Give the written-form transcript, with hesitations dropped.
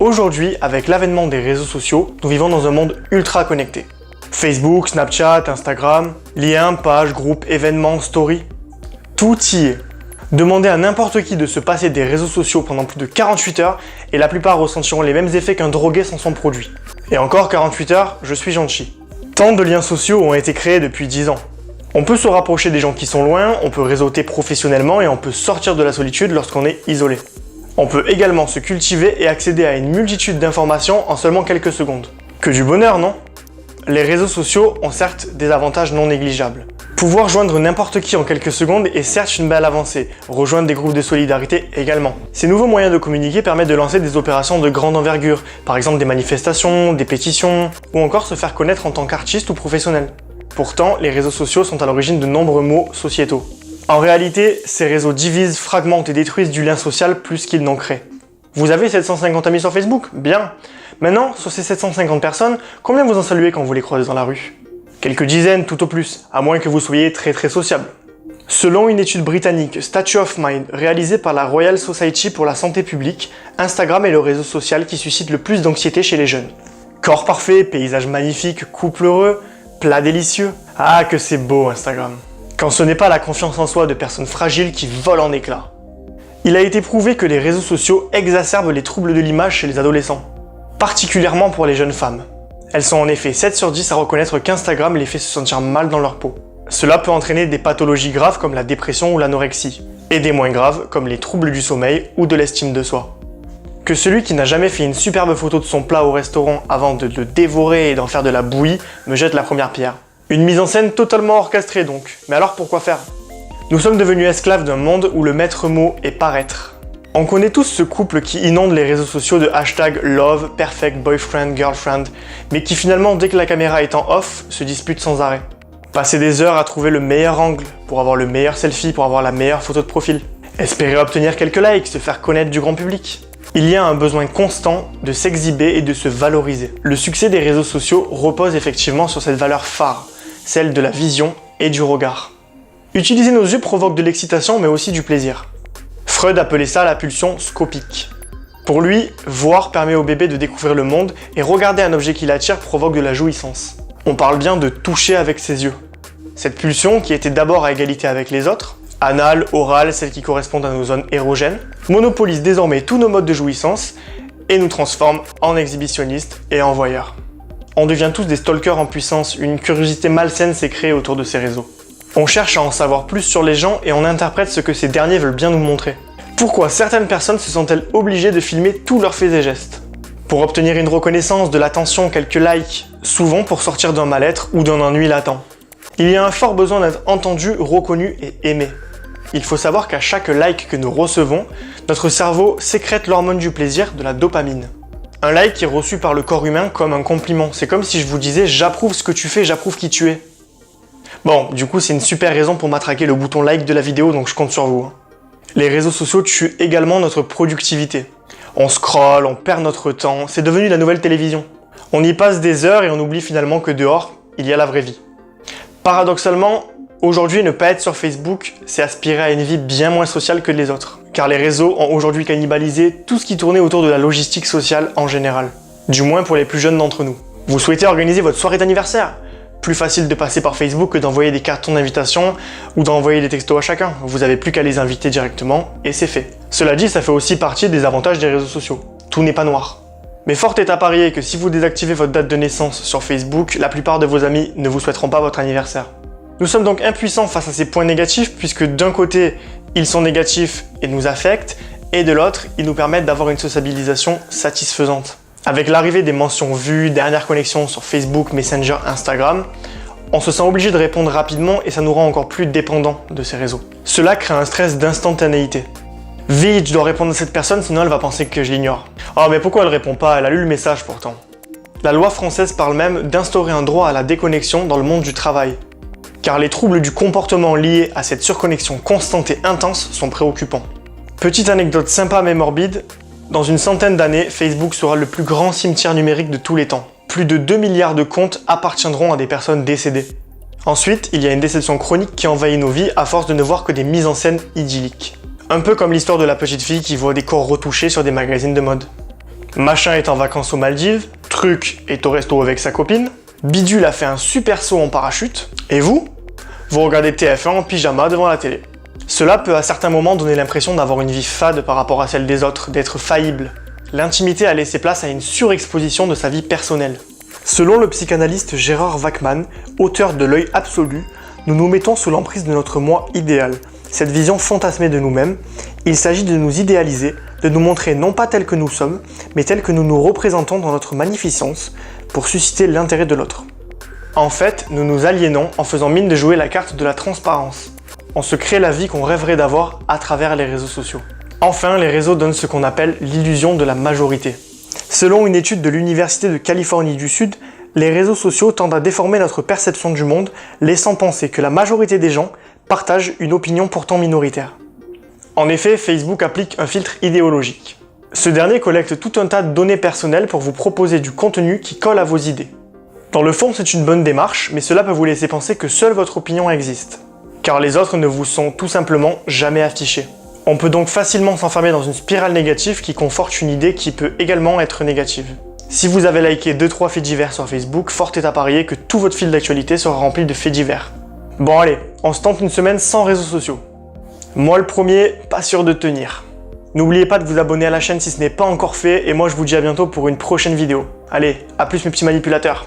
Aujourd'hui, avec l'avènement des réseaux sociaux, nous vivons dans un monde ultra connecté. Facebook, Snapchat, Instagram, liens, pages, groupes, événements, stories, tout y est. Demandez à n'importe qui de se passer des réseaux sociaux pendant plus de 48 heures et la plupart ressentiront les mêmes effets qu'un drogué sans son produit. Et encore 48 heures, je suis gentil. Tant de liens sociaux ont été créés depuis 10 ans. On peut se rapprocher des gens qui sont loin, on peut réseauter professionnellement et on peut sortir de la solitude lorsqu'on est isolé. On peut également se cultiver et accéder à une multitude d'informations en seulement quelques secondes. Que du bonheur, non? Les réseaux sociaux ont certes des avantages non négligeables. Pouvoir joindre n'importe qui en quelques secondes est certes une belle avancée, rejoindre des groupes de solidarité également. Ces nouveaux moyens de communiquer permettent de lancer des opérations de grande envergure, par exemple des manifestations, des pétitions, ou encore se faire connaître en tant qu'artiste ou professionnel. Pourtant, les réseaux sociaux sont à l'origine de nombreux maux sociétaux. En réalité, ces réseaux divisent, fragmentent et détruisent du lien social plus qu'ils n'en créent. Vous avez 750 amis sur Facebook? Bien. Maintenant, sur ces 750 personnes, combien vous en saluez quand vous les croisez dans la rue? Quelques dizaines tout au plus, à moins que vous soyez très sociable. Selon une étude britannique, Statue of Mind, réalisée par la Royal Society pour la santé publique, Instagram est le réseau social qui suscite le plus d'anxiété chez les jeunes. Corps parfait, paysages magnifiques, couple heureux, plats délicieux. Ah, que c'est beau Instagram. Quand ce n'est pas la confiance en soi de personnes fragiles qui volent en éclats. Il a été prouvé que les réseaux sociaux exacerbent les troubles de l'image chez les adolescents, particulièrement pour les jeunes femmes. Elles sont en effet 7 sur 10 à reconnaître qu'Instagram les fait se sentir mal dans leur peau. Cela peut entraîner des pathologies graves comme la dépression ou l'anorexie, et des moins graves comme les troubles du sommeil ou de l'estime de soi. Que celui qui n'a jamais fait une superbe photo de son plat au restaurant avant de le dévorer et d'en faire de la bouillie me jette la première pierre. Une mise en scène totalement orchestrée donc, mais alors pourquoi faire? Nous sommes devenus esclaves d'un monde où le maître mot est paraître. On connaît tous ce couple qui inonde les réseaux sociaux de hashtags love, perfect, boyfriend, girlfriend, mais qui finalement, dès que la caméra est en off, se disputent sans arrêt. Passer des heures à trouver le meilleur angle, pour avoir le meilleur selfie, pour avoir la meilleure photo de profil. Espérer obtenir quelques likes, se faire connaître du grand public. Il y a un besoin constant de s'exhiber et de se valoriser. Le succès des réseaux sociaux repose effectivement sur cette valeur phare, celle de la vision et du regard. Utiliser nos yeux provoque de l'excitation mais aussi du plaisir. Freud appelait ça la pulsion scopique. Pour lui, voir permet au bébé de découvrir le monde et regarder un objet qui l'attire provoque de la jouissance. On parle bien de toucher avec ses yeux. Cette pulsion, qui était d'abord à égalité avec les autres, anale, orale, celles qui correspondent à nos zones érogènes, monopolise désormais tous nos modes de jouissance et nous transforme en exhibitionnistes et en voyeurs. On devient tous des stalkers en puissance, une curiosité malsaine s'est créée autour de ces réseaux. On cherche à en savoir plus sur les gens et on interprète ce que ces derniers veulent bien nous montrer. Pourquoi certaines personnes se sentent-elles obligées de filmer tous leurs faits et gestes? Pour obtenir une reconnaissance, de l'attention, quelques likes, souvent pour sortir d'un mal-être ou d'un ennui latent. Il y a un fort besoin d'être entendu, reconnu et aimé. Il faut savoir qu'à chaque like que nous recevons, notre cerveau sécrète l'hormone du plaisir, de la dopamine. Un like est reçu par le corps humain comme un compliment. C'est comme si je vous disais « j'approuve ce que tu fais, j'approuve qui tu es ». Bon, du coup c'est une super raison pour matraquer le bouton like de la vidéo, donc je compte sur vous. Les réseaux sociaux tuent également notre productivité. On scrolle, on perd notre temps, c'est devenu la nouvelle télévision. On y passe des heures et on oublie finalement que dehors, il y a la vraie vie. Paradoxalement, aujourd'hui ne pas être sur Facebook, c'est aspirer à une vie bien moins sociale que les autres. Car les réseaux ont aujourd'hui cannibalisé tout ce qui tournait autour de la logistique sociale en général. Du moins pour les plus jeunes d'entre nous. Vous souhaitez organiser votre soirée d'anniversaire? Plus facile de passer par Facebook que d'envoyer des cartons d'invitation ou d'envoyer des textos à chacun. Vous avez plus qu'à les inviter directement et c'est fait. Cela dit, ça fait aussi partie des avantages des réseaux sociaux. Tout n'est pas noir. Mais fort est à parier que si vous désactivez votre date de naissance sur Facebook, la plupart de vos amis ne vous souhaiteront pas votre anniversaire. Nous sommes donc impuissants face à ces points négatifs puisque d'un côté, ils sont négatifs et nous affectent, et de l'autre, ils nous permettent d'avoir une sociabilisation satisfaisante. Avec l'arrivée des mentions vues, dernières connexions sur Facebook, Messenger, Instagram, on se sent obligé de répondre rapidement et ça nous rend encore plus dépendants de ces réseaux. Cela crée un stress d'instantanéité. Vite, je dois répondre à cette personne sinon elle va penser que je l'ignore. Oh mais pourquoi elle répond pas? Elle a lu le message pourtant. La loi française parle même d'instaurer un droit à la déconnexion dans le monde du travail. Car les troubles du comportement liés à cette surconnexion constante et intense sont préoccupants. Petite anecdote sympa mais morbide, dans une centaine d'années, Facebook sera le plus grand cimetière numérique de tous les temps. Plus de 2 milliards de comptes appartiendront à des personnes décédées. Ensuite, il y a une déception chronique qui envahit nos vies à force de ne voir que des mises en scène idylliques. Un peu comme l'histoire de la petite fille qui voit des corps retouchés sur des magazines de mode. Machin est en vacances aux Maldives, Truc est au resto avec sa copine, Bidule a fait un super saut en parachute, et vous regardez TF1 en pyjama devant la télé. Cela peut à certains moments donner l'impression d'avoir une vie fade par rapport à celle des autres, d'être faillible. L'intimité a laissé place à une surexposition de sa vie personnelle. Selon le psychanalyste Gérard Wachman, auteur de L'œil absolu, nous nous mettons sous l'emprise de notre moi idéal. Cette vision fantasmée de nous-mêmes, il s'agit de nous idéaliser, de nous montrer non pas tels que nous sommes, mais tels que nous nous représentons dans notre magnificence, pour susciter l'intérêt de l'autre. En fait, nous nous aliénons en faisant mine de jouer la carte de la transparence. On se crée la vie qu'on rêverait d'avoir à travers les réseaux sociaux. Enfin, les réseaux donnent ce qu'on appelle l'illusion de la majorité. Selon une étude de l'Université de Californie du Sud, les réseaux sociaux tendent à déformer notre perception du monde, laissant penser que la majorité des gens partagent une opinion pourtant minoritaire. En effet, Facebook applique un filtre idéologique. Ce dernier collecte tout un tas de données personnelles pour vous proposer du contenu qui colle à vos idées. Dans le fond, c'est une bonne démarche, mais cela peut vous laisser penser que seule votre opinion existe. Car les autres ne vous sont tout simplement jamais affichés. On peut donc facilement s'enfermer dans une spirale négative qui conforte une idée qui peut également être négative. Si vous avez liké 2-3 faits divers sur Facebook, fort est à parier que tout votre fil d'actualité sera rempli de faits divers. Bon allez, on se tente une semaine sans réseaux sociaux. Moi le premier, pas sûr de tenir. N'oubliez pas de vous abonner à la chaîne si ce n'est pas encore fait, et moi je vous dis à bientôt pour une prochaine vidéo. Allez, à plus mes petits manipulateurs.